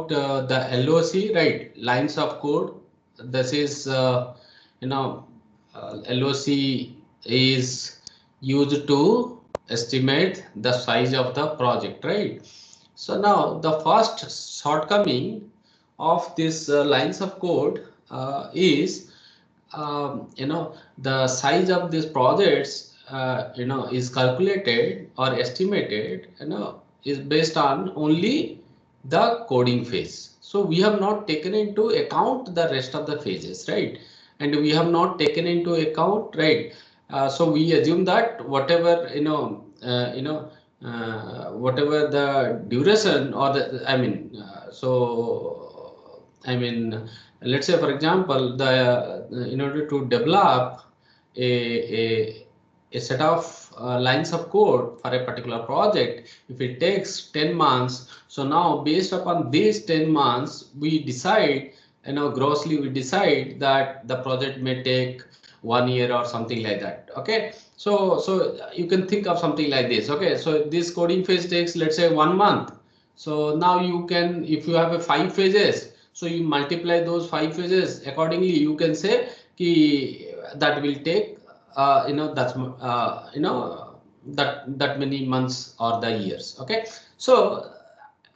the LOC, right? Lines of code. This is, you know, LOC is used to estimate the size of the project, right? So now the first shortcoming of this lines of code is, the size of these projects, is calculated or estimated, is based on only the coding phase. So we have not taken into account the rest of the phases, right? And we have not taken into account, right? So we assume that whatever, whatever the duration or the, let's say, for example, in order to develop a, a set of lines of code for a particular project, if it takes 10 months, so now based upon these 10 months, we decide, grossly we decide that the project may take 1 year or something like that. Okay, so you can think of something like this. Okay, so this coding phase takes, let's say, 1 month. So now you can, if you have a 5 phases, so you multiply those 5 phases accordingly. You can say ki that will take, that's that many months or the years. Okay, so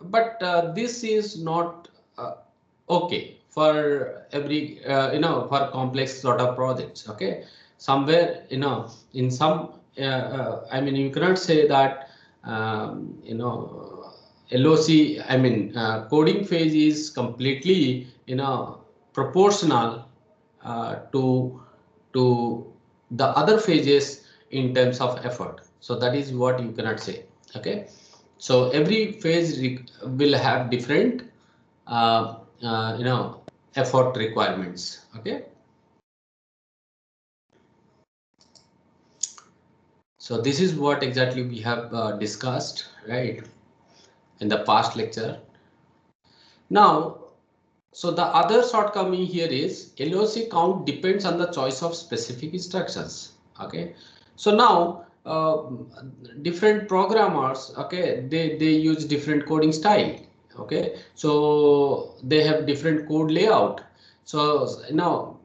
but this is not okay for every, for complex sort of projects. Okay, somewhere, in some, you cannot say that, LOC, coding phase is completely, proportional to the other phases in terms of effort. So that is what you cannot say. Okay, so every phase will have different, effort requirements. Okay, so this is what exactly we have discussed, right, in the past lecture. Now, so the other shortcoming here is LOC count depends on the choice of specific instructions. Okay, so now different programmers, okay, they use different coding style. Okay, so they have different code layout. So now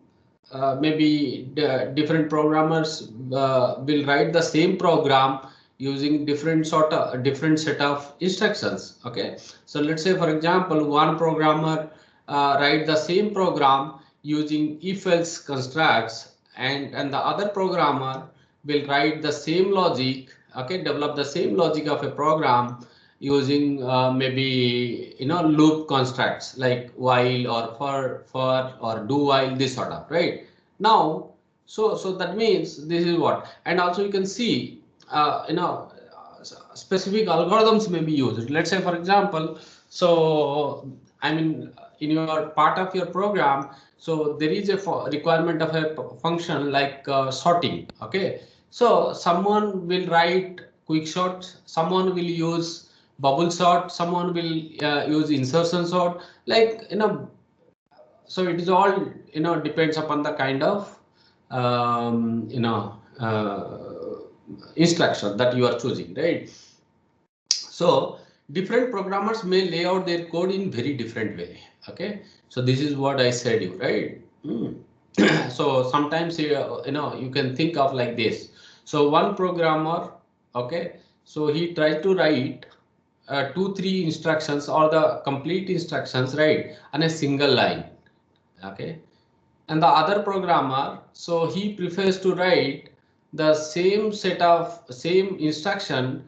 maybe the different programmers will write the same program using different set of instructions. Okay, so let's say, for example, one programmer write the same program using if-else constructs, and the other programmer will write the same logic, okay, develop the same logic of a program using maybe, loop constructs like while or for or do while, this sort of, right? Now, so that means this is what, and also you can see, specific algorithms may be used. Let's say, for example, so in your part of your program, so there is a requirement of a function like sorting. Okay, so someone will write quick sort, someone will use bubble sort, someone will use insertion sort, like, so it is all, depends upon the kind of, instruction that you are choosing, right? So different programmers may lay out their code in very different way. Okay, so this is what I said you, right? So sometimes you can think of like this. So one programmer, okay, so he tried to write 2-3 instructions or the complete instructions, right, on a single line. Okay, and the other programmer, so he prefers to write the same set of same instruction,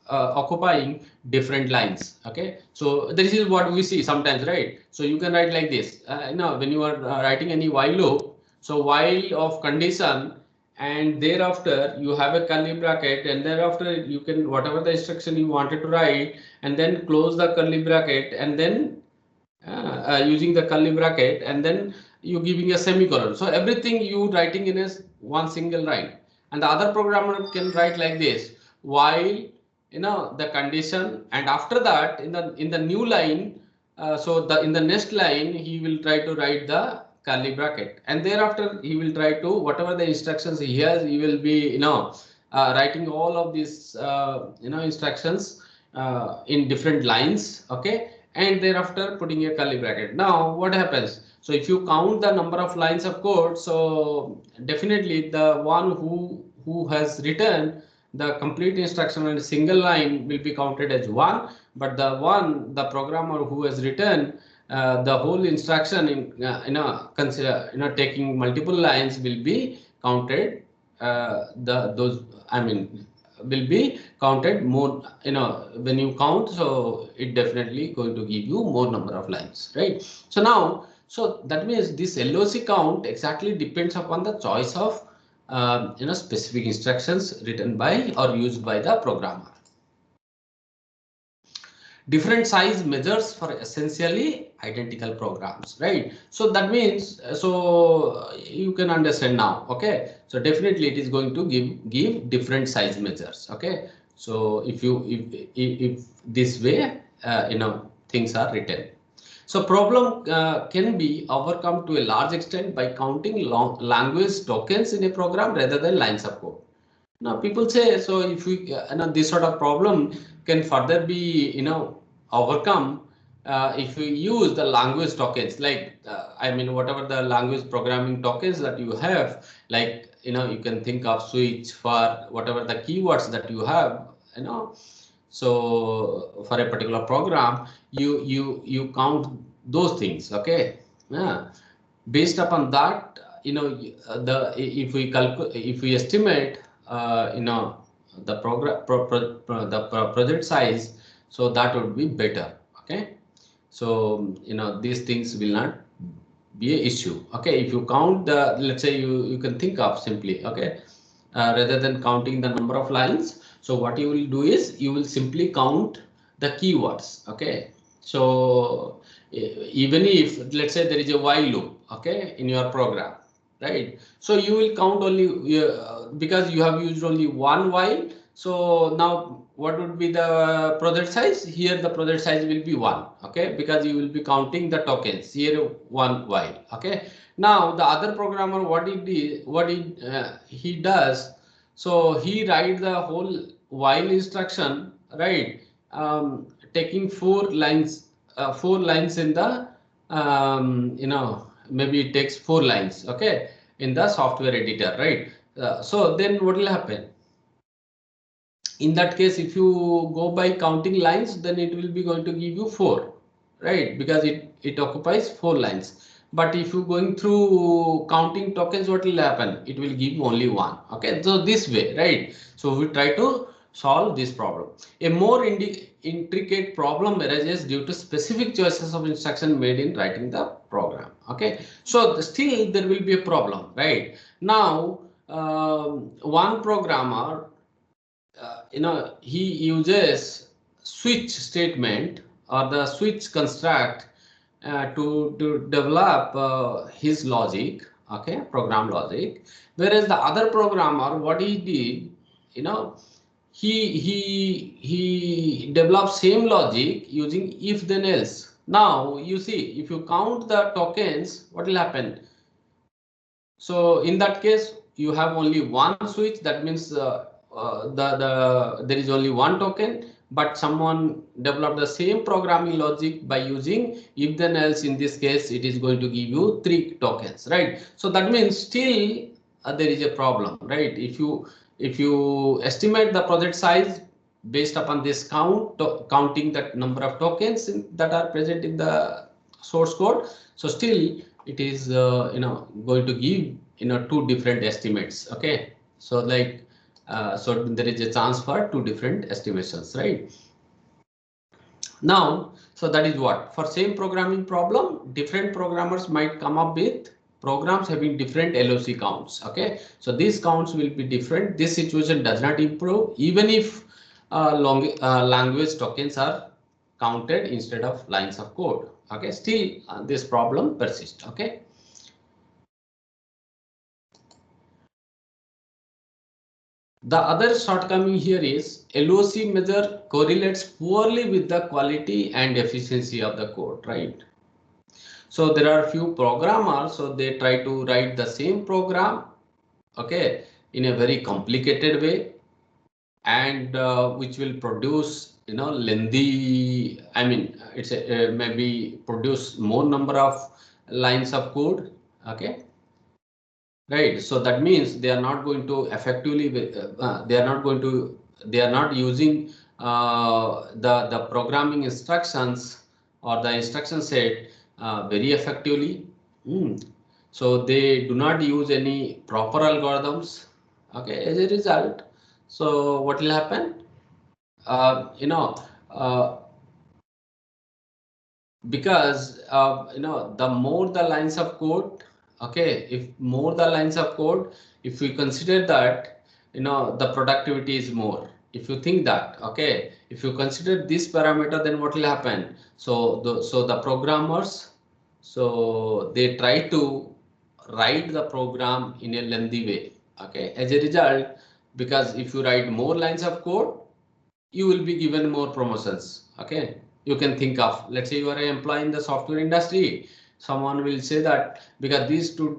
occupying different lines. Okay, so this is what we see sometimes, right? So you can write like this, when you are writing any while loop, so while of condition, and thereafter you have a curly bracket, and thereafter you can whatever the instruction you wanted to write, and then close the curly bracket, and then using the curly bracket, and then you giving a semicolon. So everything you writing in is one single line, and the other programmer can write like this, while, the condition, and after that in the new line, so the in the next line he will try to write the curly bracket, and thereafter he will try to whatever the instructions he has, he will be, writing all of these, instructions in different lines, okay, and thereafter putting a curly bracket. Now what happens? So if you count the number of lines of code, so definitely the one who has written the complete instruction in a single line will be counted as one, but the programmer who has written the whole instruction in taking multiple lines will be counted, those, I mean, will be counted more, when you count, so it definitely going to give you more number of lines, right? So now, so that means this LOC count exactly depends upon the choice of specific instructions written by or used by the programmer. Different size measures for essentially identical programs, right? So that means, so you can understand now, okay? So definitely it is going to give different size measures, okay? So if this way, things are written. So problem can be overcome to a large extent by counting language tokens in a program rather than lines of code. Now people say, so if we, this sort of problem can further be, overcome if we use the language tokens, like, I mean, whatever the language programming tokens that you have, like, you can think of switch for whatever the keywords that you have, so for a particular program, you count those things, okay? Yeah. Based upon that, the if we calculate, if we estimate, the project size, so that would be better, okay? So these things will not be a issue, okay? If you count the, let's say you can think of simply, okay, rather than counting the number of lines, so what you will do is you will simply count the keywords, okay? So even if, let's say, there is a while loop, okay, in your program, right? So you will count only because you have used only one while. So now what would be the project size? Here the project size will be 1, okay, because you will be counting the tokens here, one while, okay? Now the other programmer, what he does, so he write the whole while instruction, right? Taking 4 lines, 4 lines in the, maybe it takes 4 lines, okay, in the software editor, right? So then what will happen? In that case, if you go by counting lines, then it will be going to give you 4, right? Because it occupies 4 lines. But if you going through counting tokens, what will happen? It will give only 1. Okay, so this way, right? So we try to solve this problem. A more intricate problem arises due to specific choices of instruction made in writing the program. Okay, so still there will be a problem, right? Now, one programmer, he uses switch statement or the switch construct to develop his logic, okay, program logic, whereas the other programmer, what he did, he developed same logic using if then else. Now you see, if you count the tokens, what will happen? So in that case, you have only one switch. That means there is only one token, but someone developed the same programming logic by using if then else. In this case, it is going to give you 3 tokens, right? So that means still there is a problem, right? If you estimate the project size based upon this counting that number of tokens that are present in the source code, so still it is going to give 2 different estimates, okay? So like, so there is a chance for 2 different estimations, right? Now, so that is what, for same programming problem, different programmers might come up with programs having different LOC counts, okay? So these counts will be different. This situation does not improve even if language tokens are counted instead of lines of code, okay? Still this problem persists, okay? The other shortcoming here is LOC measure correlates poorly with the quality and efficiency of the code, right? So there are few programmers, so they try to write the same program, okay, in a very complicated way, and which will produce, you know, lengthy, I mean, it's a, maybe produce more number of lines of code. Okay, right. So that means they are not going to effectively, they are not going to, they are not using the programming instructions or the instruction set very effectively. So they do not use any proper algorithms. Okay, as a result, so what will happen? You know, uh, because you know, the more the lines of code, okay, if more the lines of code, if we consider that, you know, the productivity is more. If you think that, okay, if you consider this parameter, then what will happen? So the programmers, so they try to write the program in a lengthy way. Okay, as a result, because if you write more lines of code, you will be given more promotions. Okay, you can think of, let's say you are an employee in the software industry, someone will say that because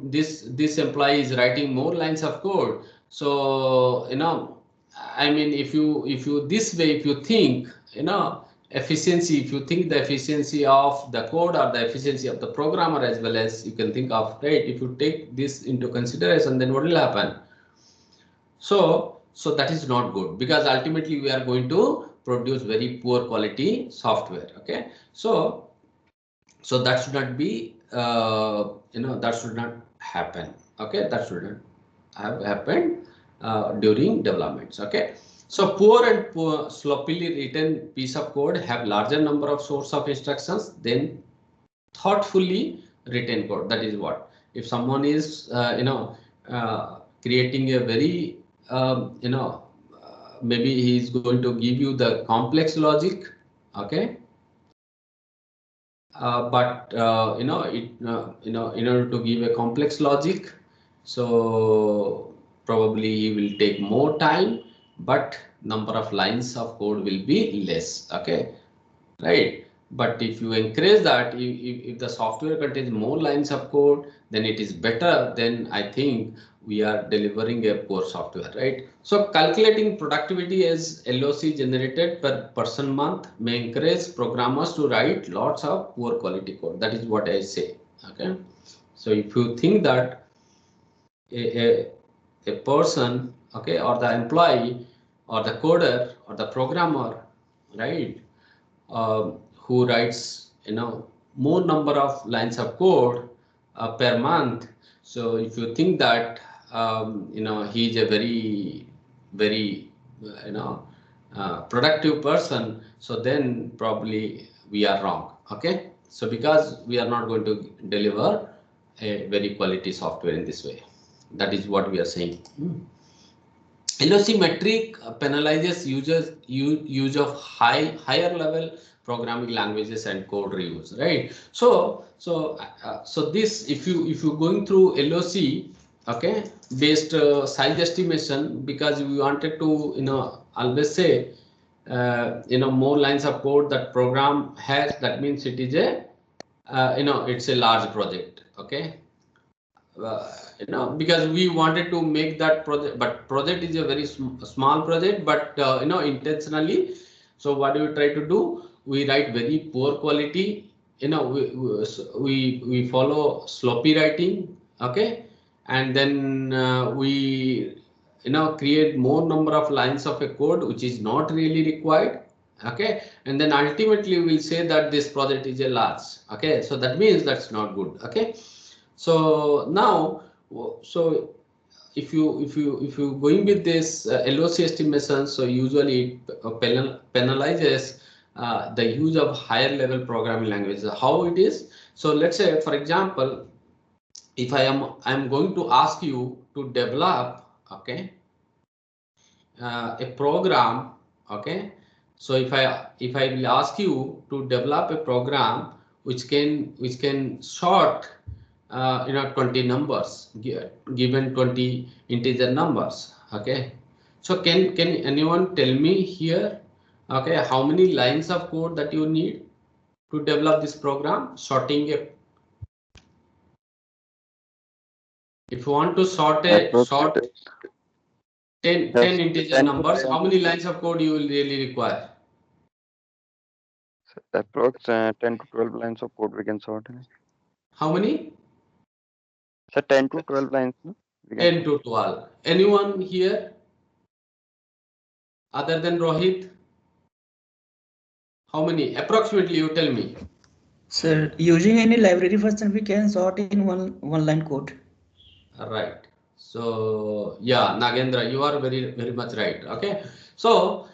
this employee is writing more lines of code, so you know, I mean, if you this way, if you think, you know, efficiency, if you think the efficiency of the code or the efficiency of the programmer, as well as you can think of, right, if you take this into consideration, then what will happen? So that is not good, because ultimately we are going to produce very poor quality software. Okay, so that should not be, you know, that should not happen. Okay, that should not have happened during developments. Okay, so poor and poor sloppily written piece of code have larger number of source of instructions than thoughtfully written code. That is what, if someone is you know, creating a very you know, maybe he is going to give you the complex logic. Okay, but you know, you know, in order to give a complex logic, so probably he will take more time, but number of lines of code will be less. Okay, right? But if you encourage that, if the software contains more lines of code, then it is better. Then I think we are delivering a poor software, right? So calculating productivity as LOC generated per person month may encourage programmers to write lots of poor quality code. That is what I say. Okay, so if you think that a person, okay, or the employee or the coder or the programmer, right, who writes, you know, more number of lines of code per month. So if you think that you know, he is a very you know, productive person, so then probably we are wrong. Okay, so because we are not going to deliver a very quality software in this way. That is what we are saying. LOC metric penalizes users use of higher level programming languages and code reuse, right? So this, if you going through LOC, okay, based size estimation, because we wanted to, you know, always say you know, more lines of code that program has, that means it is a you know, it's a large project. Okay, you know, because we wanted to make that project, but project is a very small project, but you know, intentionally, so what do we try to do? We write very poor quality, you know, we follow sloppy writing. Okay, and then we, you know, create more number of lines of a code which is not really required. Okay, and then ultimately we'll say that this project is a large. Okay, so that means that's not good. Okay, so now, so if you going with this LOC estimation, so usually it penalizes the use of higher level programming languages. How it is? So let's say, for example, if I'm going to ask you to develop, okay, a program. Okay, so if I will ask you to develop a program which can sort you know, 20 numbers, given 20 integer numbers. Okay, so can anyone tell me here, okay, how many lines of code that you need to develop this program sorting a, if you want to sort a Approx sort 10 integer numbers. How many lines of code you will really require? Approx 10 to 12 lines of code we can sort. How many? So 10 to 12 lines. 10 to 12. Anyone here other than Rohit? How many? Approximately, you tell me. Sir, using any library function, we can sort in one line code. Right. So yeah, Nagendra, you are very much right. Okay. So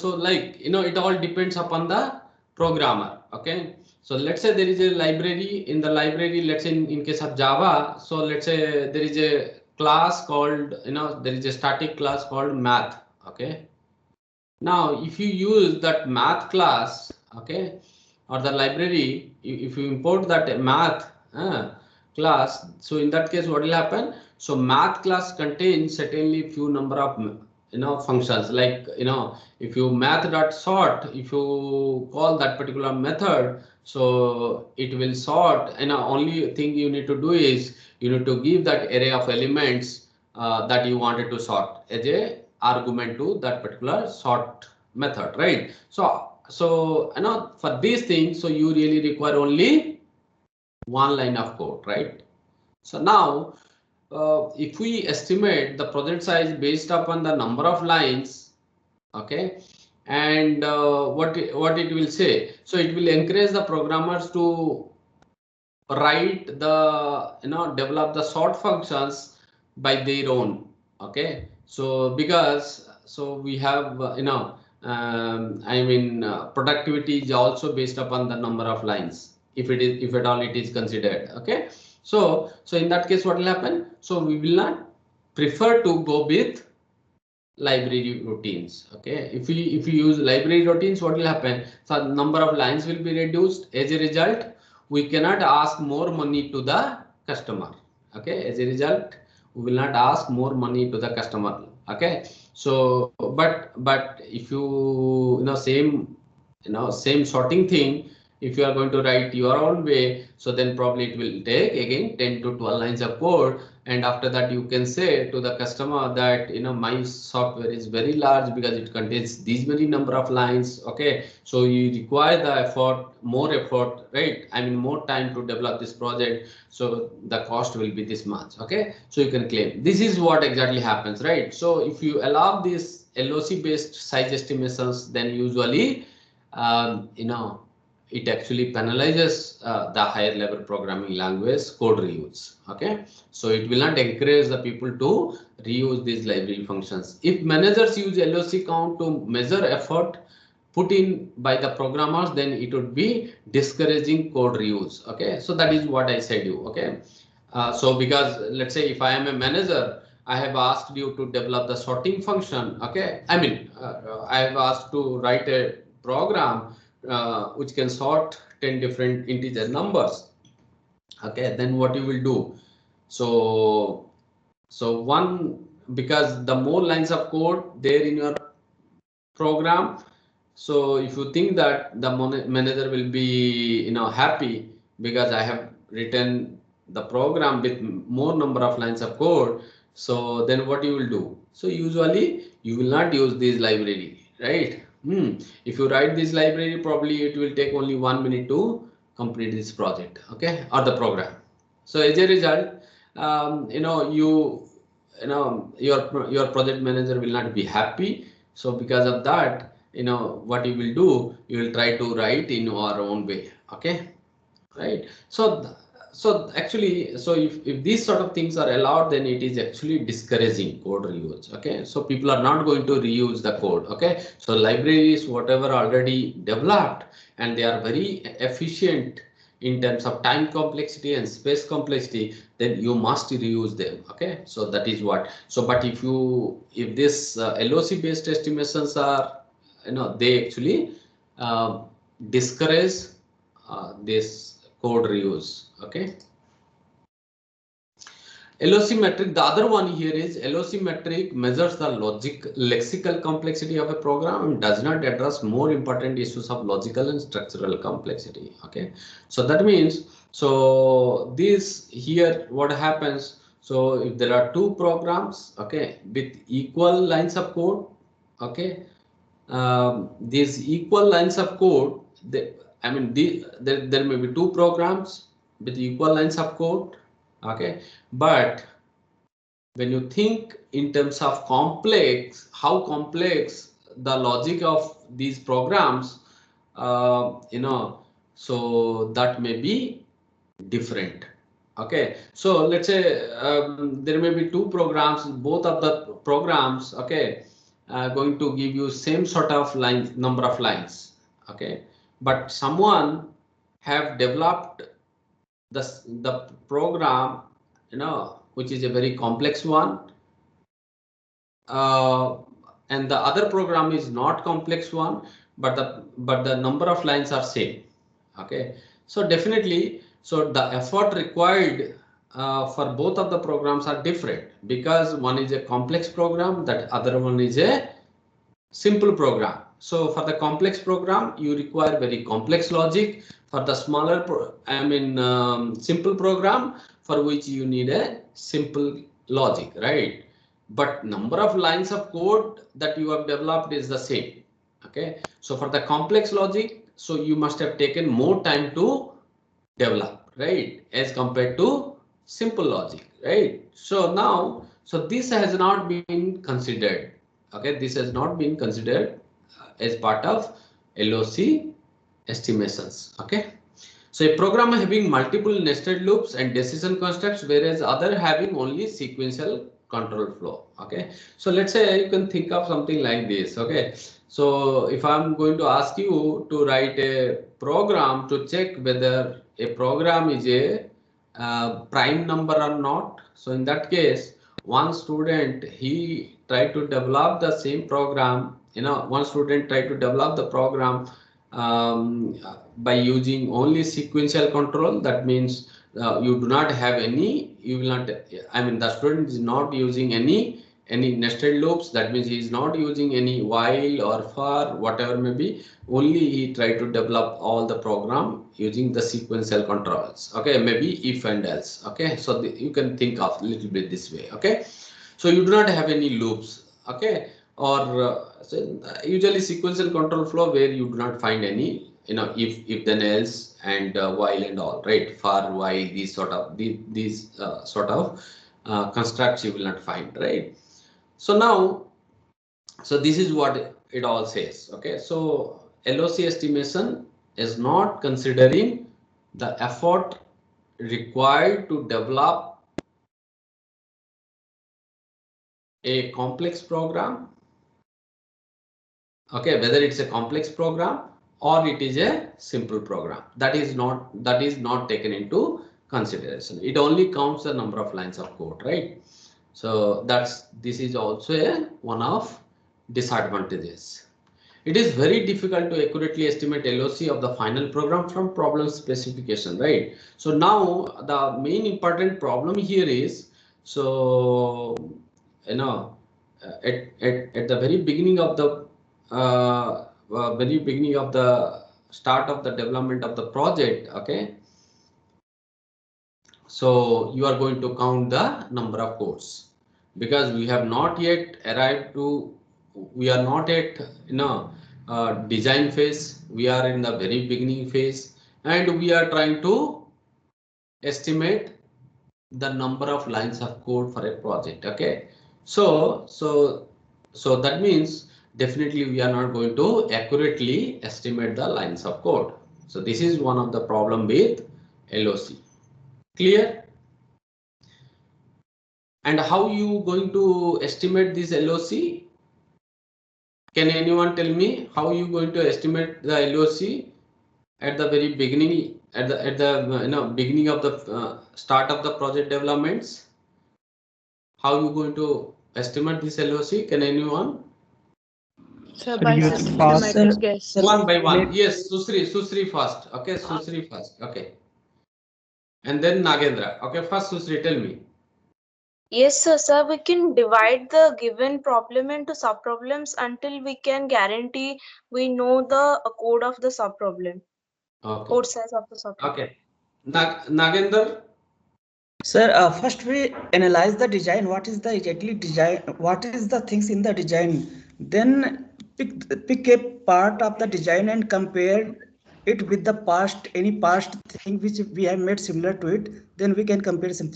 like, it all depends upon the programmer. Okay. So let's say there is a library. In the library, let's say in case of Java, so let's say there is a class called, there is a static class called math. Okay. Now, if you use that math class, okay, or the library, if you import that math class, so in that case, what will happen? So math class contains certainly few number of functions, like if you math.sort, if you call that particular method, so it will sort. Only thing you need to do is you need to give that array of elements that you wanted to sort as a argument to that particular sort method, right? So for these things, so you really require only one line of code, right? So now if we estimate the project size based upon the number of lines, okay, and what it will say, so it will encourage the programmers to write the develop the sort functions by their own. Okay, so because we have I mean productivity is also based upon the number of lines, if at all it is considered. Okay, so in that case, what will happen? So we will not prefer to go with library routines. Okay, if we use library routines, what will happen? So number of lines will be reduced. As a result, we cannot ask more money to the customer. Okay, as a result, we will not ask more money to the customer. Okay, so but if same sorting thing, if you are going to write your own way, so then probably it will take again 10 to 12 lines of code, and after that you can say to the customer that my software is very large because it contains these many number of lines. Okay, so you require the more effort, right? I mean more time to develop this project, so the cost will be this much. Okay, so you can claim. This is what exactly happens, right? So if you allow this LOC based size estimations, then usually it actually penalizes the higher level programming language code reuse. Okay, so it will not encourage the people to reuse these library functions. If managers use LOC count to measure effort put in by the programmers, then it would be discouraging code reuse. Okay, so that is what I said you. Okay, so because let's say if I am a manager, I have asked you to develop the sorting function. Okay, I mean I have asked to write a program which can sort 10 different integer numbers. Okay, then what you will do? So one, because the more lines of code there in your program, so if you think that the manager will be happy because I have written the program with more number of lines of code, so then what you will do? So usually you will not use this library, right? If you write this library, probably it will take only 1 minute to complete this project, okay, or the program. So as a result, your project manager will not be happy. So because of that, what you will do, you will try to write in your own way. Okay, right? So actually, so if these sort of things are allowed, then it is actually discouraging code reuse. Okay, so people are not going to reuse the code. Okay, so libraries, whatever already developed, and they are very efficient in terms of time complexity and space complexity, then you must reuse them. Okay, so that is what. So but if this LOC based estimations are, they actually uh, discourage this code reuse. Okay, LOC metric, the other one here is LOC metric measures the lexical complexity of a program and does not address more important issues of logical and structural complexity. Okay, so that means, so this here what happens, So if there are two programs, okay, with equal lines of code, okay, these equal lines of code, I mean, there may be two programs with equal lines of code, okay, but when you think in terms of complex, how complex the logic of these programs, so that may be different. Okay, so let's say there may be two programs, both of the programs, okay, going to give you same sort of lines, number of lines, okay, but someone have developed the program, which is a very complex one, uh, and the other program is not complex one, but the number of lines are same. Okay, so definitely, so the effort required for both of the programs are different, because one is a complex program, that other one is a simple program. So for the complex program, you require very complex logic. For the smaller, simple program, for which you need a simple logic, right? But number of lines of code that you have developed is the same. Okay, so for the complex logic, so you must have taken more time to develop, right, as compared to simple logic, right? So now, so this has not been considered. Okay, this has not been considered as part of LOC estimations. Okay, so a program having multiple nested loops and decision constructs, whereas other having only sequential control flow. Okay, so let's say you can think of something like this. Okay, so if I'm going to ask you to write a program to check whether a program is a prime number or not, so in that case, one student, he tried to develop the same program. One student tried to develop the program by using only sequential control. That means you do not have any, you will not, I mean, the student is not using any nested loops. That means he is not using any while or for, whatever may be. Only he tried to develop all the program using the sequential controls. Okay, maybe if and else. Okay, so you can think of a little bit this way. Okay, so you do not have any loops. Okay, or usually sequential control flow, where you do not find any, if then else and while and all, right, for while, these sort of constructs you will not find, right? So now, so this is what it all says. Okay, so LOC estimation is not considering the effort required to develop a complex program. Okay, whether it's a complex program or it is a simple program, that is not taken into consideration. It only counts the number of lines of code, right? So this is also one of disadvantages. It is very difficult to accurately estimate LOC of the final program from problem specification, right? So now the main important problem here is, so you know at the very beginning of the start of the development of the project, okay, so you are going to count the number of codes, because we have not yet arrived to, we are not at design phase, we are in the very beginning phase, and we are trying to estimate the number of lines of code for a project. Okay, so that means definitely we are not going to accurately estimate the lines of code. So this is one of the problem with LOC. Clear? And how you going to estimate this LOC? Can anyone tell me how you going to estimate the LOC at the very beginning, at the beginning of the start of the project developments? How you going to estimate this LOC? Can anyone? So Sir, by you fast, sir. systematic guess. Sir, One by one. let Yes, Susri first. Okay, Susri first. Okay, and then Nagendra. Okay, first Susri, tell me. Yes, sir. Sir, we can divide the given problem into subproblems until we can guarantee we know the code of the subproblem, Okay, code size of the subproblem. okay. Nagendra. Sir, first we analyze the design. What is the exactly design? What is the things in the design? Then pick a part of the design and compare it with the past, any past thing which we have made similar to it. Then we can compare some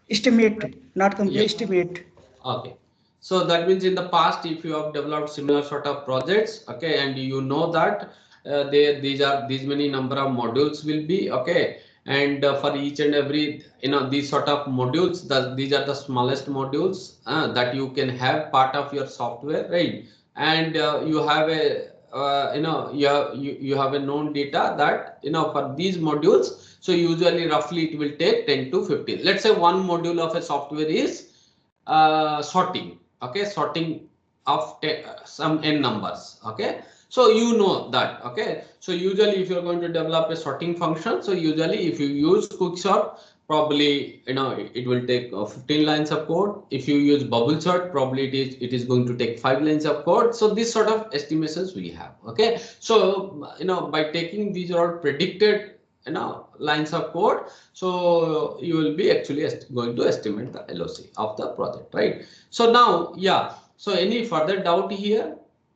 estimate, not compare, Yeah. estimate. Okay. So that means in the past, if you have developed similar sort of projects, okay, and you know that these many number of modules will be okay, and for each and every these sort of modules, these are the smallest modules that you can have part of your software, right? And you have a you have a known data that for these modules, so usually roughly it will take 10 to 15. Let's say one module of a software is sorting, okay, sorting of some n numbers, okay. So you know that, okay. So usually if you're going to develop a sorting function, so usually if you use quick sort, probably it will take 15 lines of code. If you use bubble sort, probably it is going to take 5 lines of code. So this sort of estimations we have, okay. So by taking these are all predicted lines of code, so you will be actually going to estimate the LOC of the project, right? So now, yeah, so any further doubt here,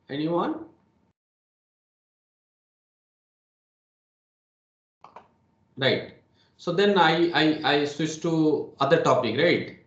anyone? Right. So then I switch to other topic, right?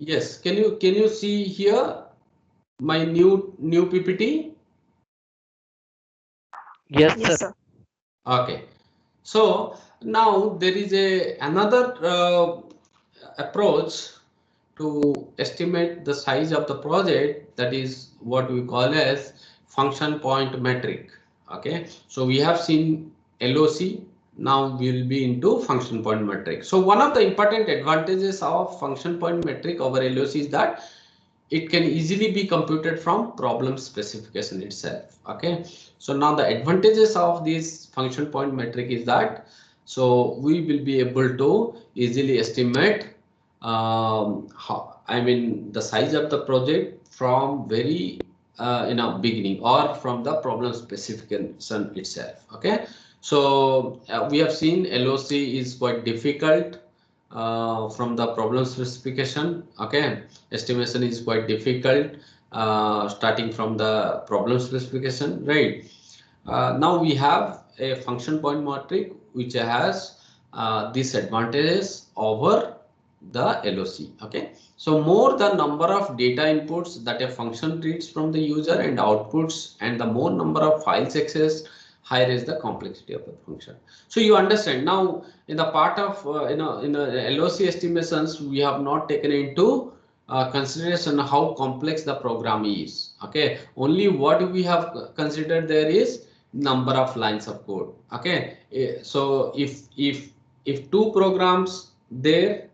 Yes, can you see here my new PPT? Yes, Yes, sir. sir. Okay. So now there is another approach to estimate the size of the project, that is what we call as function point metric. Okay, so we have seen LOC, now we will be into function point metric. So one of the important advantages of function point metric over LOC is that it can easily be computed from problem specification itself, okay. So now the advantages of this function point metric is that, so we will be able to easily estimate I mean the size of the project from very beginning, or from the problem specification itself, okay. So we have seen LOC is quite difficult from the problem specification, okay. Estimation is quite difficult starting from the problem specification, right? Now we have a function point metric which has disadvantages over the LOC, okay. So more the number of data inputs that a function reads from the user and outputs, and the more number of files accessed, higher is the complexity of the function. So you understand now, in the part of in the LOC estimations, we have not taken into consideration how complex the program is, okay. Only what we have considered there is number of lines of code, okay. So if two programs there,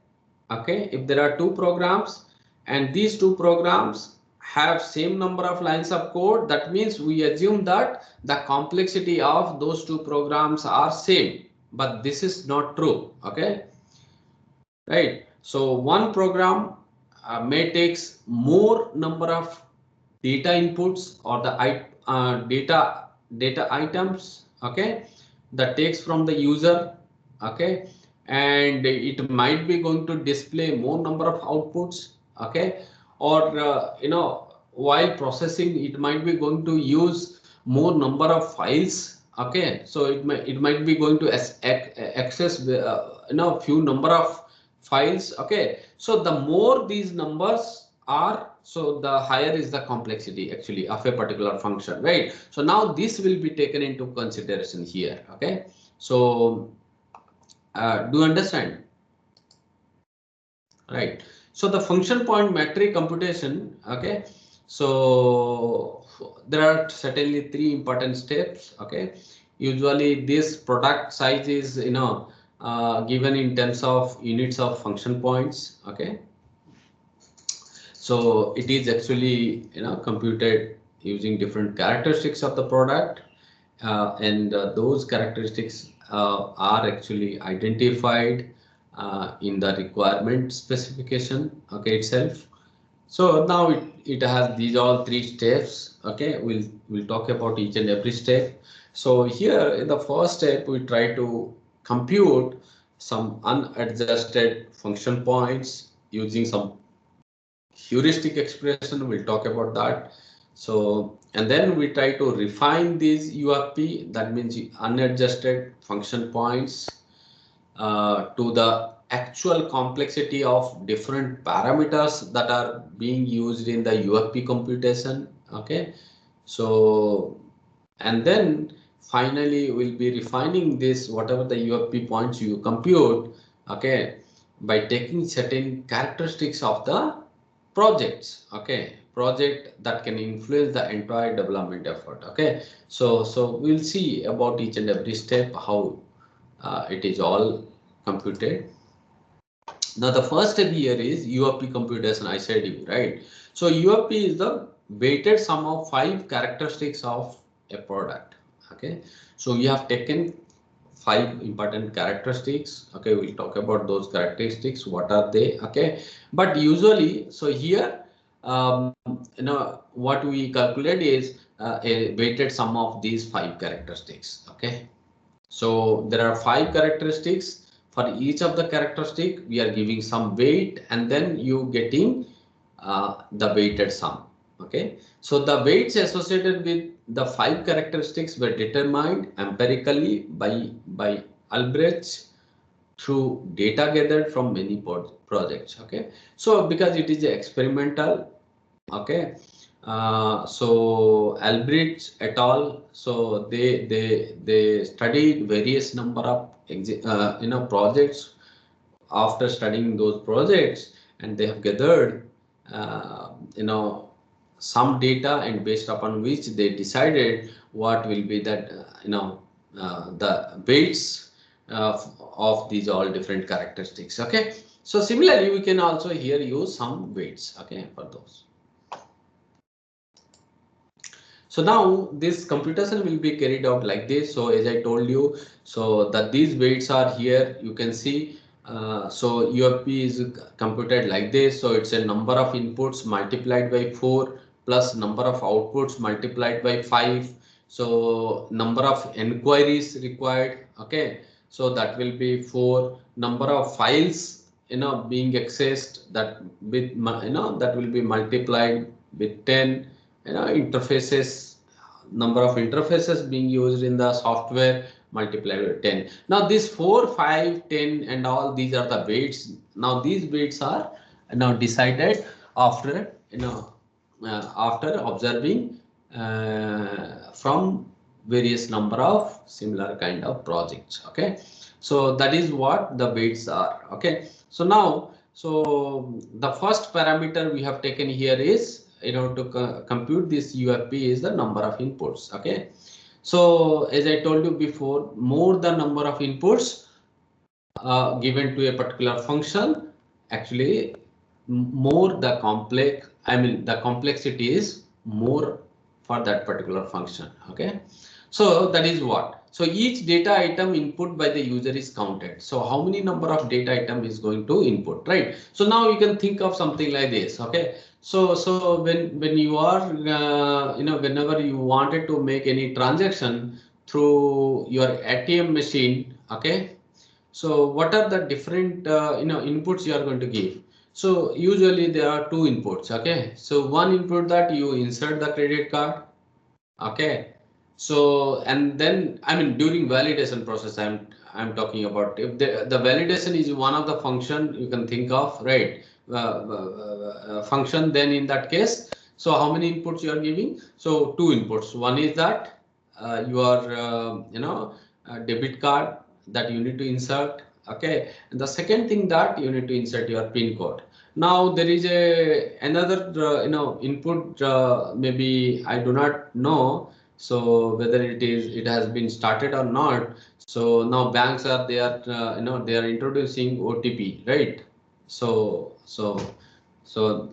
okay, if there are two programs and these two programs have same number of lines of code, that means we assume that the complexity of those two programs are same, but this is not true, okay, right. So one program may takes more number of data inputs, or the data items, okay, that takes from the user, okay, and it might be going to display more number of outputs, okay, or while processing it might be going to use more number of files, okay. So it might be going to access few number of files, okay. So the more these numbers are, so the higher is the complexity actually of a particular function, right? So now this will be taken into consideration here, okay. So do you understand, right? So the function point metric computation, okay. So there are certainly 3 important steps. Okay, usually this product size is given in terms of units of function points. Okay, so it is actually computed using different characteristics of the product, and those characteristics are actually identified in the requirement specification, okay, itself. So now it has these all 3 steps. Okay, we'll talk about each and every step. So here in the first step, we try to compute some unadjusted function points using some heuristic expression. We'll talk about that. So, and then we try to refine these UFP, that means unadjusted function points, to the actual complexity of different parameters that are being used in the UFP computation. Okay, so, and then finally we'll be refining this, whatever the UFP points you compute, okay, by taking certain characteristics of the projects, okay, project that can influence the entire development effort. Okay, so we'll see about each and every step how it is all computed. Now the first step here is UFP computation. I said you right. So UFP is the weighted sum of 5 characteristics of a product. Okay, so we have taken 5 important characteristics. Okay, we'll talk about those characteristics. What are they? Okay, but usually, so here, what we calculate is a weighted sum of these 5 characteristics. Okay, so there are 5 characteristics. For each of the characteristic, we are giving some weight, and then you getting the weighted sum. Okay, so the weights associated with the 5 characteristics were determined empirically by Albrecht through data gathered from many projects. Okay, so because it is experimental. Okay, so Albrecht et al. So they studied various number of projects. After studying those projects, and they have gathered some data, and based upon which they decided what will be that the weights of these all different characteristics. Okay, so similarly we can also here use some weights, okay, for those. So now this computation will be carried out like this. So as I told you, so that these weights are here, you can see. So UFP is computed like this. So it's a number of inputs multiplied by 4 plus number of outputs multiplied by 5. So number of enquiries required. Okay, so that will be 4. Number of files being accessed, that with that will be multiplied with 10. Interfaces, number of interfaces being used in the software multiplied by 10. Now this 4, 5, 10 and all these are the weights. Now these weights are now decided after after observing from various number of similar kind of projects. Okay, so that is what the weights are. Okay, so now, so the first parameter we have taken here is to compute this UFP is the number of inputs. Okay, so as I told you before, more the number of inputs given to a particular function, actually more the complex, the complexity is more for that particular function. Okay, so that is what. So each data item input by the user is counted. So how many number of data item is going to input, right? So now you can think of something like this. Okay, so when you are whenever you wanted to make any transaction through your ATM machine. Okay, so what are the different inputs you are going to give? So usually there are 2 inputs. Okay, so one input that you insert the credit card. Okay, so and then during validation process, I'm talking about, if the validation is one of the function you can think of, right? Function, then in that case, so how many inputs you are giving? So 2 inputs. One is that your debit card that you need to insert. Okay, and the second thing that you need to insert your pin code. Now there is another input, maybe I do not know, so whether it has been started or not. So now banks are they are they are introducing OTP, right? So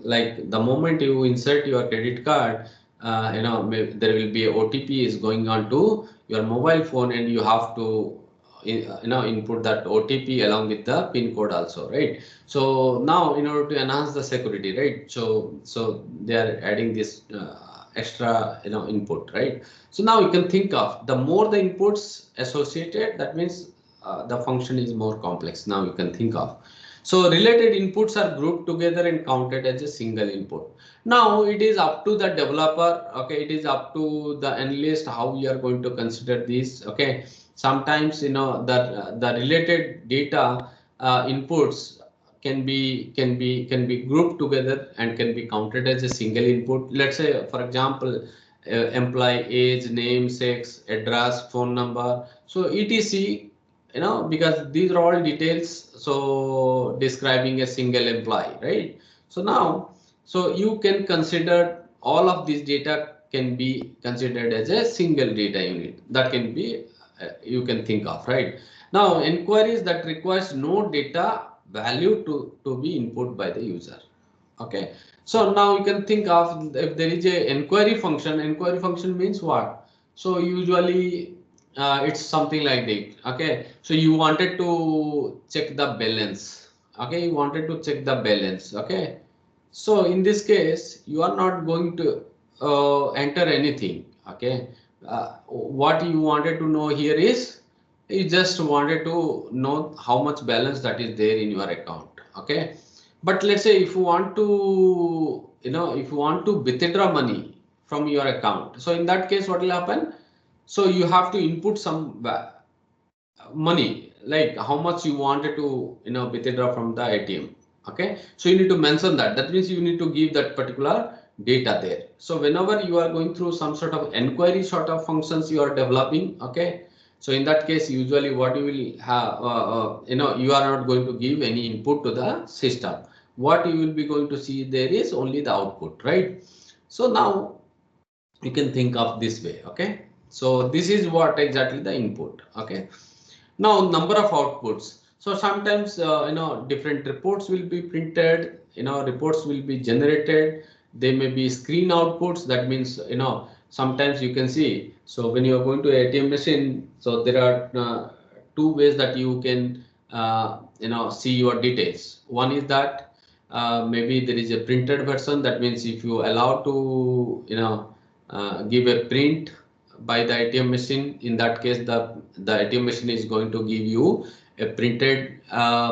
like the moment you insert your credit card, there will be a OTP is going on to your mobile phone, and you have to input that OTP along with the pin code also, right? So now in order to enhance the security, right? So they are adding this extra input, right? So now you can think of the more the inputs associated, that means the function is more complex. Now you can think of. So related inputs are grouped together and counted as a single input. Now it is up to the developer, okay, it is up to the analyst how we are going to consider this, okay. Sometimes the related data inputs can be grouped together and can be counted as a single input. Let's say for example, employee age, name, sex, address, phone number, so etc, because these are all details, so describing a single employee, right? So now, so you can consider all of these data can be considered as a single data unit that can be you can think of, right? Now inquiries that requires no data value to be input by the user. Okay, so now you can think of if there is a inquiry function. Inquiry function means what? So usually it's something like that. Okay, so you wanted to check the balance. Okay, you wanted to check the balance. Okay, so in this case you are not going to enter anything. Okay, what you wanted to know here is you just wanted to know how much balance that is there in your account. Okay, but let's say if you want to if you want to withdraw money from your account, so in that case what will happen? So you have to input some money, like how much you wanted to withdraw from the ATM. Okay, so you need to mention that. That means you need to give that particular data there. So whenever you are going through some sort of enquiry sort of functions you are developing, okay, so in that case usually what you will have you are not going to give any input to the system. What you will be going to see there is only the output, right? So now you can think of this way. Okay, so this is what exactly the input. Okay, now number of outputs. So sometimes different reports will be printed, reports will be generated. They may be screen outputs. That means sometimes you can see. So when you are going to ATM machine, so there are two ways that you can see your details. One is that maybe there is a printed version. That means if you allow to give a print by the ATM machine, in that case the ATM machine is going to give you a printed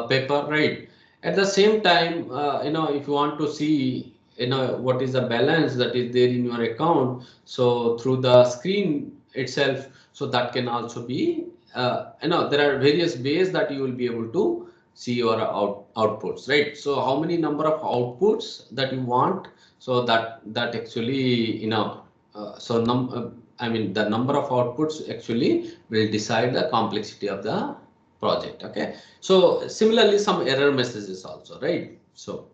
paper, right? At the same time, if you want to see what is the balance that is there in your account, so through the screen itself, so that can also be there are various ways that you will be able to see your outputs, right? So how many number of outputs that you want, so that actually I mean the number of outputs actually will decide the complexity of the project. Okay, so similarly some error messages also, right? So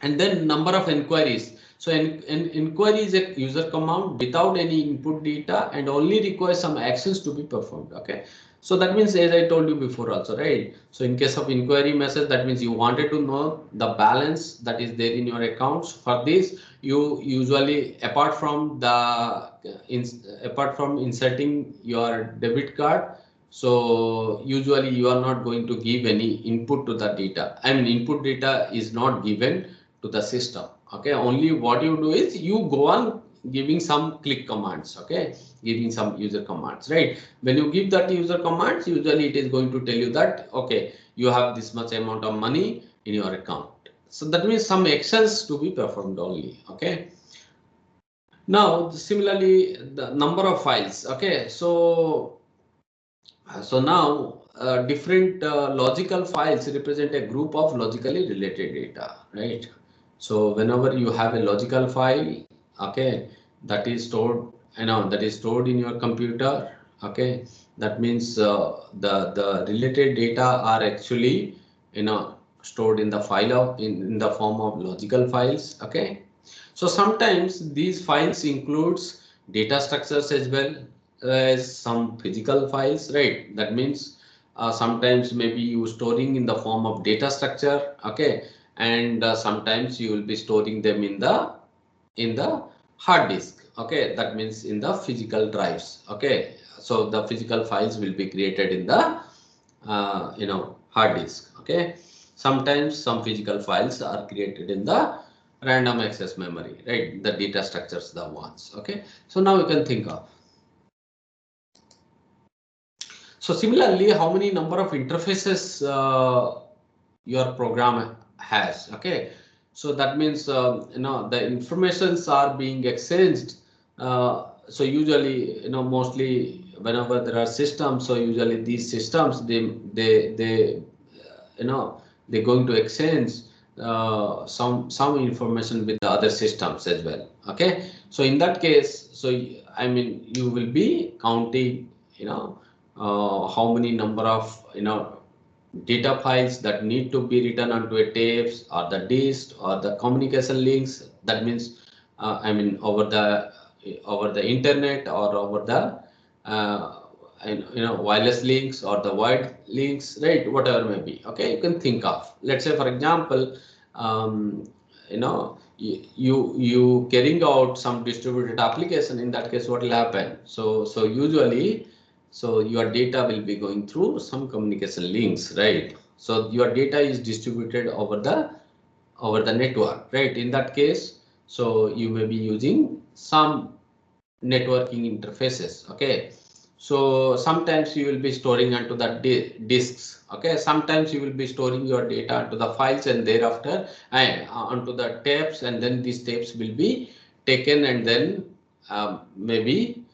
and then number of inquiries. So an inquiry is a user command without any input data and only requires some actions to be performed. Okay, so that means as I told you before also, right? So in case of inquiry message, that means you wanted to know the balance that is there in your accounts. For this, you usually apart from inserting your debit card, so usually you are not going to give any input to the data. I mean input data is not given to the system. Okay, only what you do is you go on giving some click commands. Okay, giving some user commands, right? When you give that user commands, usually it is going to tell you that okay, you have this much amount of money in your account. So that means some actions to be performed only. Okay, now similarly the number of files. Okay, so now different logical files represent a group of logically related data, right? So whenever you have a logical file, okay, that is stored, that is stored in your computer, okay, That means the related data are actually stored in the file of in the form of logical files. Okay, so sometimes these files includes data structures as well as some physical files, right? That means sometimes maybe you storing in the form of data structure, okay, and sometimes you will be storing them in the hard disk, okay, that means in the physical drives. Okay, so the physical files will be created in the hard disk. Okay, sometimes some physical files are created in the random access memory, right? The data structures, the ones. Okay, so now you can think of. So similarly, how many number of interfaces your program has? Okay, so that means the informations are being exchanged. So usually, mostly whenever there are systems, so usually these systems they they're going to exchange some information with the other systems as well. Okay, so in that case, so I mean you will be counting how many number of data files that need to be written onto a tapes or the disk or the communication links. That means I mean over the internet or over the wireless links or the wired links, right? Whatever may be. Okay, you can think of. Let's say for example, you carrying out some distributed application. In that case, what will happen? So usually, so your data will be going through some communication links, right? So your data is distributed over the network, right? In that case, so you may be using some networking interfaces. Okay, so sometimes you will be storing onto the disks. Okay, sometimes you will be storing your data onto the files and thereafter onto the tapes, and then these tapes will be taken and then maybe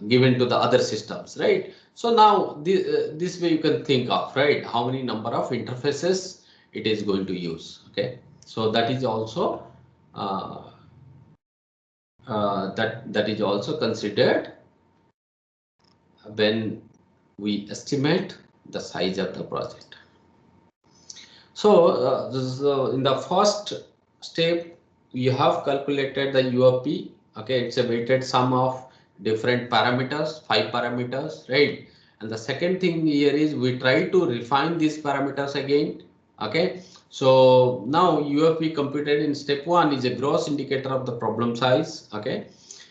given to the other systems, right? So now this way you can think of, right, how many number of interfaces it is going to use. Okay, so that is also uh, that is also considered when we estimate the size of the project. So in the first step, you have calculated the UFP. Okay, it's a weighted sum of different parameters, 5 parameters, right? And the second thing here is we try to refine these parameters again. Okay, so now UFP computed in step 1 is a gross indicator of the problem size. Okay,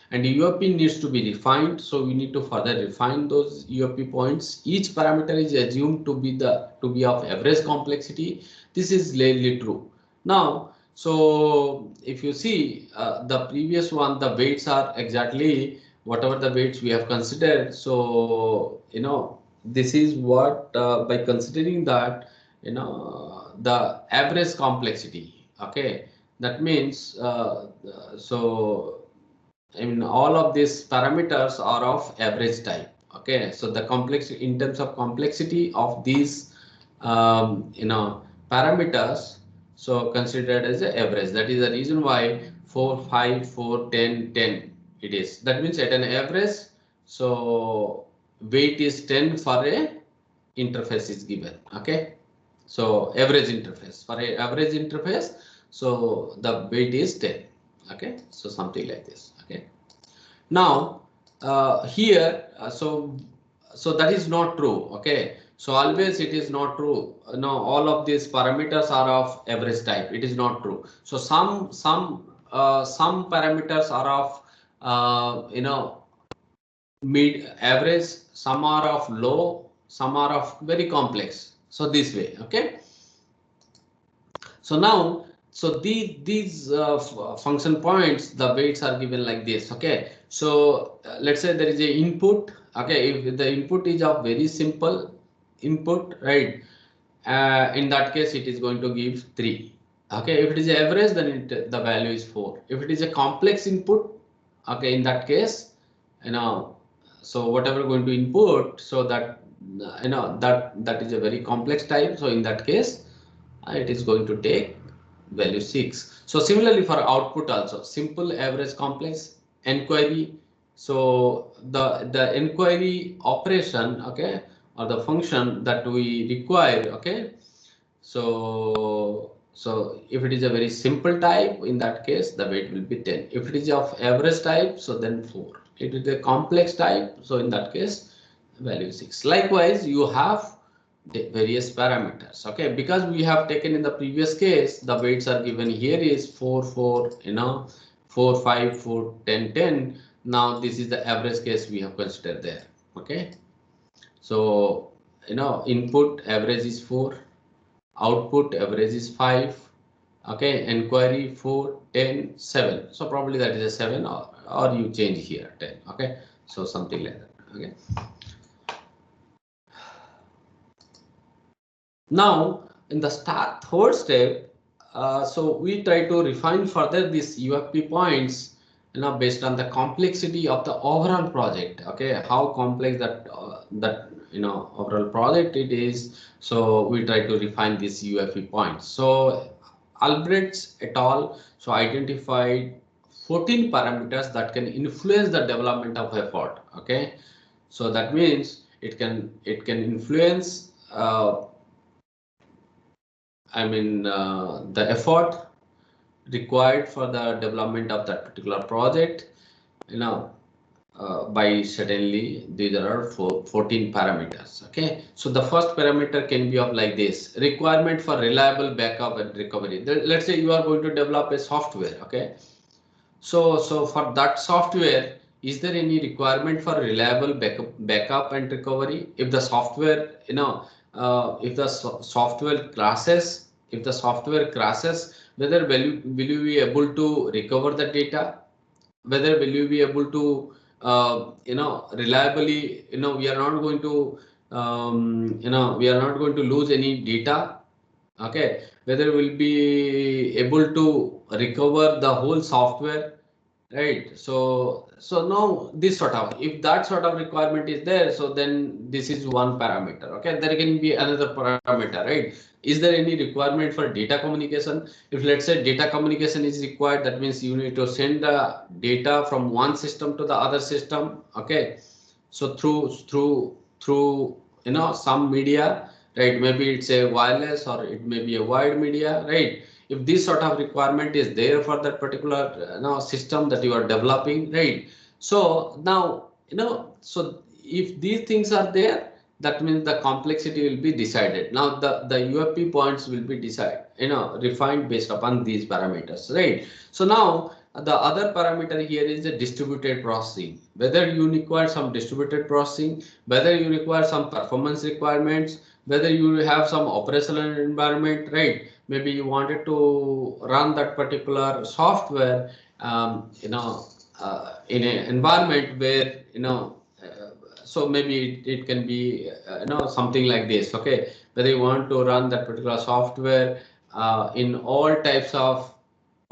and UFP needs to be refined, so we need to further refine those UFP points. Each parameter is assumed to be of average complexity. This is really true. Now, so if you see the previous one, the weights are exactly whatever the weights we have considered. So this is what by considering that the average complexity. Okay, that means so I mean, all of these parameters are of average type. Okay, so the complex in terms of complexity of these, parameters, so considered as an average. That is the reason why 4, 5, 4, 10, 10 it is. That means at an average, so weight is 10 for a interface is given. Okay, so average interface for a average interface, so the weight is 10. Okay, so something like this. Okay. Now here so that is not true. Okay, so always it is not true. No, all of these parameters are of average type. It is not true. So some parameters are of mid average, some are of low, some are of very complex. So this way. Okay, so now, so these function points, the weights are given like this. Okay, so let's say there is a input. Okay, if the input is of very simple input, right? In that case, it is going to give 3. Okay, if it is average, then the value is 4. If it is a complex input, okay, in that case, so whatever going to input, so that that is a very complex type. So in that case, it is going to take value 6. So similarly for output also, simple, average, complex, inquiry, So the inquiry operation, okay, or the function that we require, okay. So if it is a very simple type, in that case the weight will be 10. If it is of average type, so then 4. It is a complex type, so in that case value 6. Likewise, you have the various parameters, okay, because we have taken in the previous case the weights are given here is 4 4, 4 5 4 10 10. Now this is the average case we have considered there, okay. So input average is 4, output average is 5, okay, inquiry 4 10 7. So probably that is a 7, or you change here 10, okay, so something like that, okay. Now in the third step, so we try to refine further these UFP points, based on the complexity of the overall project, okay, how complex that overall project it is. So we try to refine these UFP points. So Albrecht et al. So identified 14 parameters that can influence the development of effort, okay. So that means it can influence the effort required for the development of that particular project, by certainly there are 14 parameters, okay. So the first parameter can be of like this: requirement for reliable backup and recovery. Let's say you are going to develop a software, okay. So for that software, is there any requirement for reliable backup and recovery? If the software, if the software crashes, whether will you be able to recover the data? Whether will you be able to, reliably, we are not going to, we are not going to lose any data, okay. Whether we'll be able to recover the whole software, right. So now this sort of, if that sort of requirement is there, so then this is one parameter, okay. There can be another parameter, right. Is there any requirement for data communication? If let's say data communication is required, that means you need to send the data from one system to the other system, okay. So through some media, right, maybe it's a wireless or it may be a wired media, right. If this sort of requirement is there for that particular system that you are developing, right. So now, so if these things are there, that means the complexity will be decided. Now the UFP points will be refined based upon these parameters, right. So now the other parameter here is the distributed processing. Whether you require some distributed processing, whether you require some performance requirements, whether you have some operational environment, right. Maybe you wanted to run that particular software, in an environment where, so maybe it can be, something like this, okay. Whether you want to run that particular software in all types of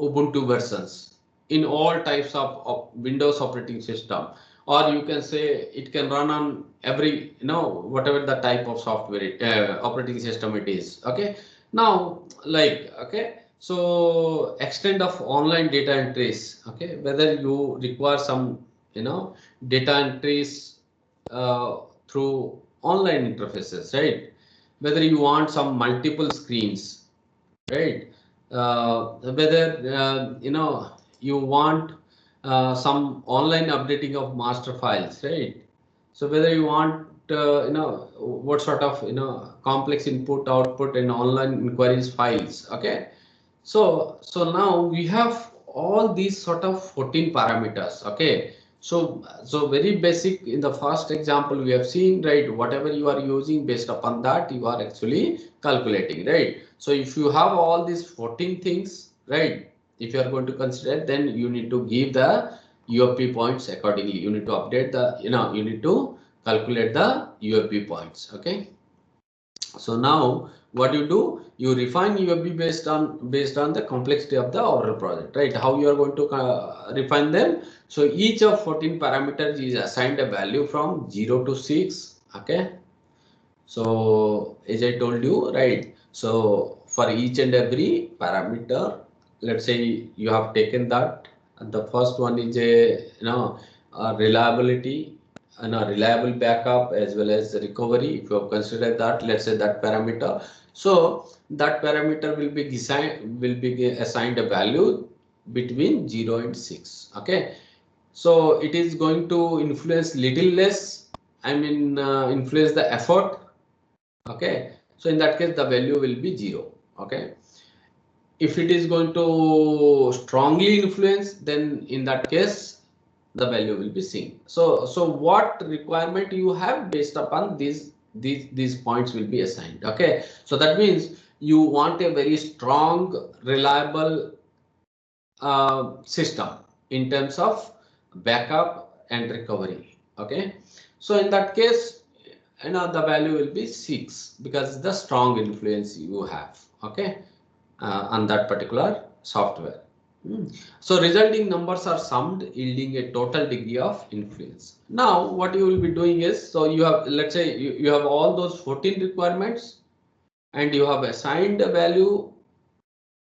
Ubuntu versions, in all types of Windows operating system, or you can say it can run on every, whatever the type of software operating system it is, okay. Now, like, okay, so extent of online data entries, okay, whether you require some, data entries through online interfaces, right. Whether you want some multiple screens, right. Whether you want some online updating of master files, right. So whether you want what sort of complex input output and online inquiries files, okay. So now we have all these sort of 14 parameters, okay. So very basic. In the first example we have seen, right, whatever you are using, based upon that you are actually calculating, right. So if you have all these 14 things, right, if you are going to consider, then you need to give the UFP points accordingly. You need to update the, you need to calculate the UFP points, okay. So now what you do, you refine UFP based on the complexity of the overall project, right. How you are going to refine them. So each of 14 parameters is assigned a value from 0 to 6, okay. So as I told you, right, so for each and every parameter, let's say you have taken that, the first one is a reliability and a reliable backup as well as recovery. If you have considered that, let's say that parameter, so that parameter will be assigned a value between 0 and 6. Okay, so it is going to influence little less, I mean influence the effort. Okay, so in that case the value will be 0. Okay, if it is going to strongly influence, then in that case the value will be seen. So what requirement you have, based upon these points will be assigned. Okay, so that means you want a very strong, reliable system in terms of backup and recovery. Okay, so in that case, the value will be 6 because the strong influence you have. Okay, on that particular software. So resulting numbers are summed, yielding a total degree of influence. Now what you will be doing is, so you have, let's say you have all those 14 requirements and you have assigned a value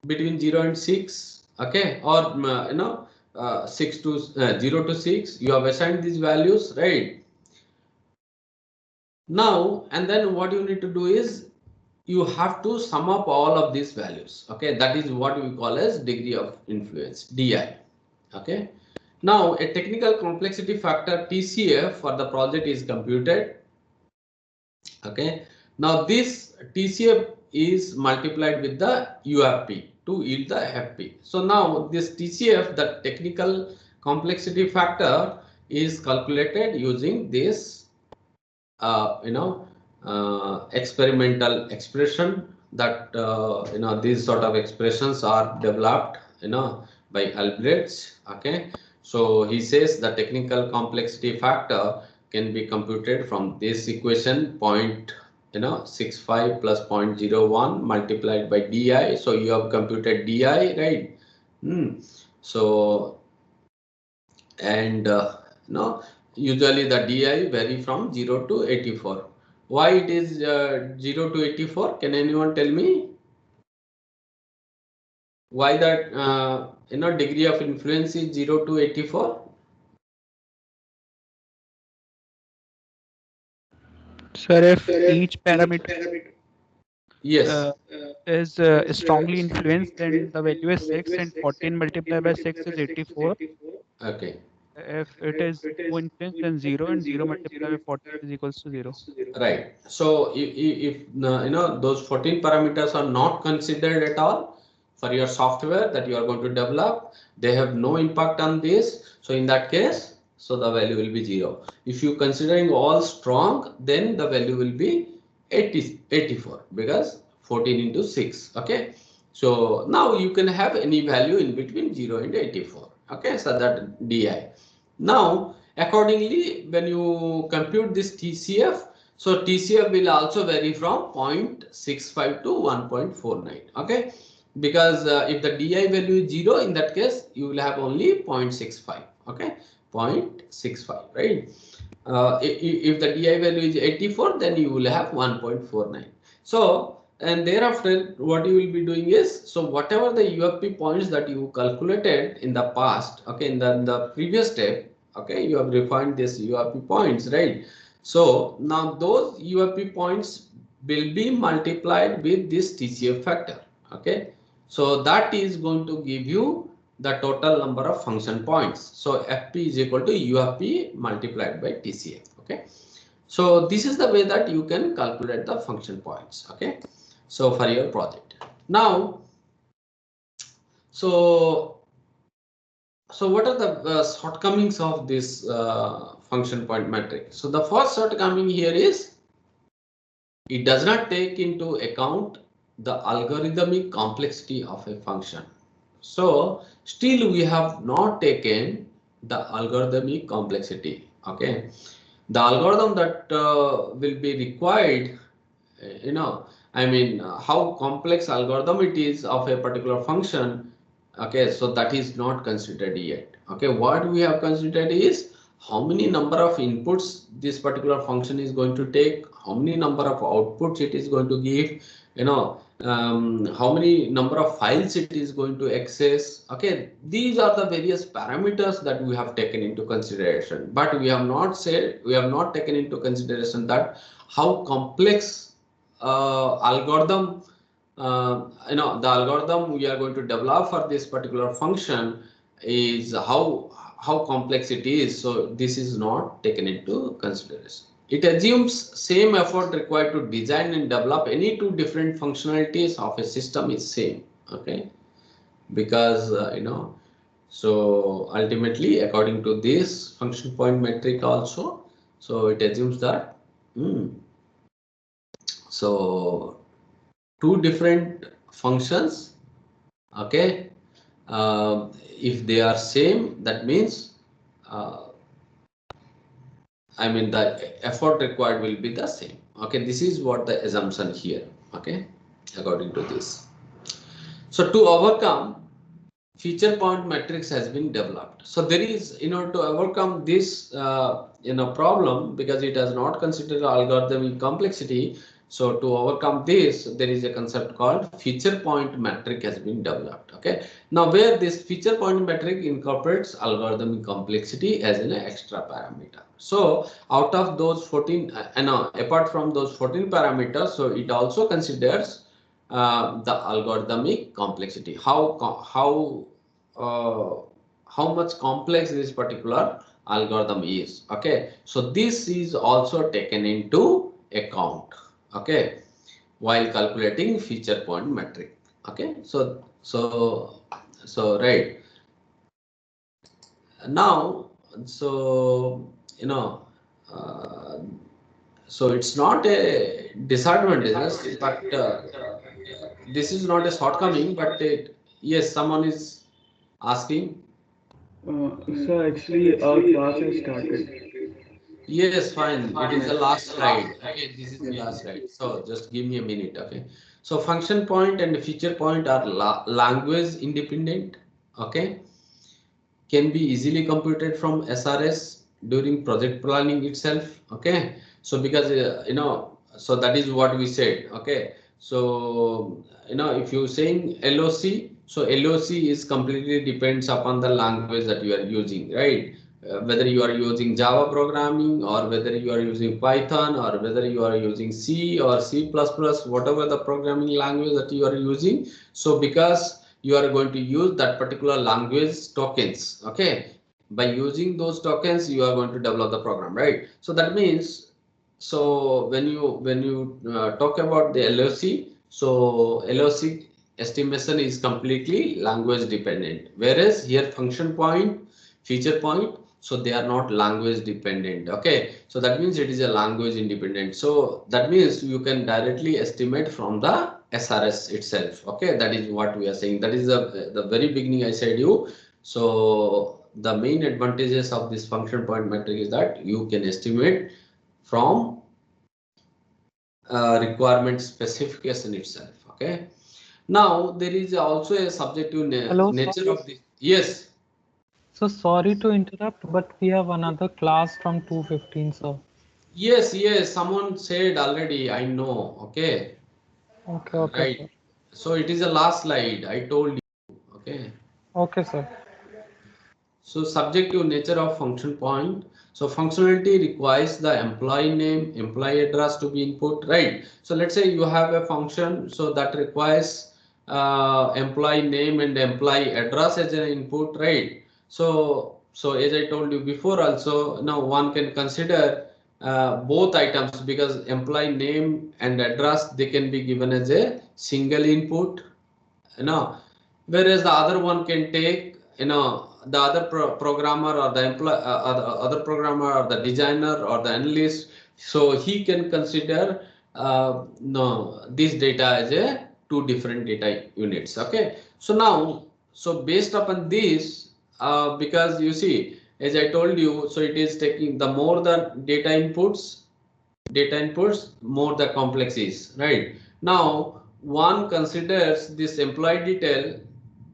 between 0 and 6. Okay, or 6 to 0 to 6, you have assigned these values, right? Now and then what you need to do is you have to sum up all of these values. Okay, that is what we call as degree of influence, DI. Okay, now a technical complexity factor TCF for the project is computed. Okay, now this TCF is multiplied with the UFP to yield the FP. So now this TCF, the technical complexity factor, is calculated using this experimental expression that these sort of expressions are developed by Albrecht. Okay, so he says the technical complexity factor can be computed from this equation, 0.65 plus 0.01 multiplied by DI. So you have computed DI, right? So and usually the DI vary from 0 to 84. Why it is 0 to 84? Can anyone tell me why that degree of influence is 0 to 84? Sir, if each parameter Yes. is strongly influenced, then the value is 6 and 14 multiplied by 6 is 84. Okay. If it is no influence, then 0 and 0 multiplied by 14 is equals to 0. Right. So if those 14 parameters are not considered at all for your software that you are going to develop, they have no impact on this. So in that case, so the value will be 0. If you considering all strong, then the value will be 84 because 14 into 6. Okay. So now you can have any value in between 0 and 84. Okay. So that DI. Now accordingly, when you compute this TCF, so TCF will also vary from 0.65 to 1.49. Okay, because if the DI value is 0, in that case you will have only 0.65. Okay, 0.65, right? If the DI value is 84, then you will have 1.49. So and thereafter what you will be doing is, so whatever the UFP points that you calculated in the past, okay, in the previous step, okay, you have refined this UFP points, right? So now those UFP points will be multiplied with this TCF factor. Okay, so that is going to give you the total number of function points. So FP is equal to UFP multiplied by TCF. Okay, so this is the way that you can calculate the function points. Okay, so for your project. Now, so what are the shortcomings of this function point metric? So the first shortcoming here is it does not take into account the algorithmic complexity of a function. So still we have not taken the algorithmic complexity. Okay, the algorithm that will be required, I mean how complex algorithm it is of a particular function. Okay, so that is not considered yet. Okay, what we have considered is how many number of inputs this particular function is going to take, how many number of outputs it is going to give, how many number of files it is going to access. Okay, these are the various parameters that we have taken into consideration, but we have not taken into consideration that how complex algorithm, the algorithm we are going to develop for this particular function is how complex it is. So this is not taken into consideration. It assumes same effort required to design and develop any two different functionalities of a system is same. Okay, because so ultimately according to this function point metric also, so it assumes that so two different functions, okay, if they are same, that means I mean the effort required will be the same. Okay, this is what the assumption here. Okay, according to this. So to overcome, feature point matrix has been developed. So there is, to overcome this problem, because it has not considered algorithmic complexity. So to overcome this, there is a concept called feature point metric has been developed. Okay, now where this feature point metric incorporates algorithmic complexity as an extra parameter. So out of those 14, apart from those 14 parameters, so it also considers the algorithmic complexity, how much complex this particular algorithm is. Okay, so this is also taken into account, okay, while calculating feature point metric. Okay, so right now, so uh, so it's not a disadvantage, but this is not a shortcoming, but yes, someone is asking. So actually our class has started. Yes, fine. It is the last slide. Okay, this is the last slide. So just give me a minute. Okay. So function point and feature point are language independent. Okay. Can be easily computed from SRS during project planning itself. Okay. So because so that is what we said. Okay. So if you're saying LOC, so LOC is completely depends upon the language that you are using, right? Whether you are using Java programming, or whether you are using Python, or whether you are using C or C++, whatever the programming language that you are using. So because you are going to use that particular language tokens, okay, by using those tokens you are going to develop the program, right? So that means, so when you talk about the LOC, so LOC estimation is completely language dependent, whereas here function point, feature point, so they are not language dependent. Okay, so that means it is a language independent. So that means you can directly estimate from the SRS itself. Okay, that is what we are saying. That is the very beginning I said you. So the main advantages of this function point metric is that you can estimate from requirement specification itself. Okay, now there is also a subjective Hello, sir. nature of this. Yes. So sorry to interrupt, but we have another class from 2:15, sir. Yes, someone said already, I know. Okay, Okay, right. sir. So it is the last slide, I told you. Okay. Okay, sir. So subjective nature of function point. So functionality requires the employee name, employee address to be input, right? So let's say you have a function, so that requires employee name and employee address as an input, right? So as I told you before also, now one can consider both items, because employee name and address, they can be given as a single input, whereas the other one can take, the other programmer, or the employee, other programmer, or the designer, or the analyst, so he can consider no, this data as a two different data units. Okay, so now, so based upon this, because you see, as I told you, so it is taking the more the data inputs, more the complex is, right? Now one considers this employee detail,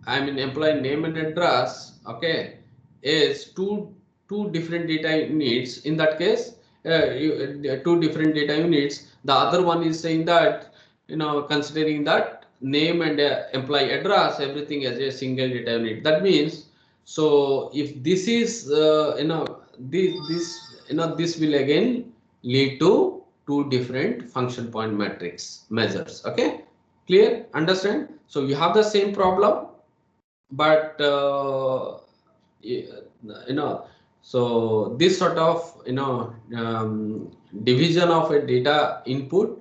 I mean employee name and address, okay, is two two different data units, in that case, two different data units. The other one is saying that, considering that name and employee address, everything as a single data unit. That means, so if this is, this will again lead to two different function point matrix measures. Okay, clear? Understand? So you have the same problem, but so this sort of division of a data input,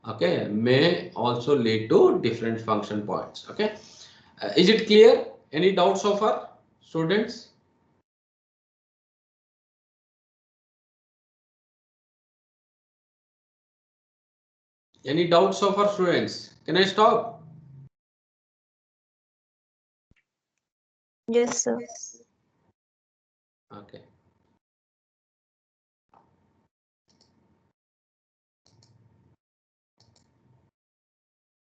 okay, may also lead to different function points. Okay, is it clear? Any doubts so far, students? Any doubts so far, students? Can I stop? Yes, sir. Okay.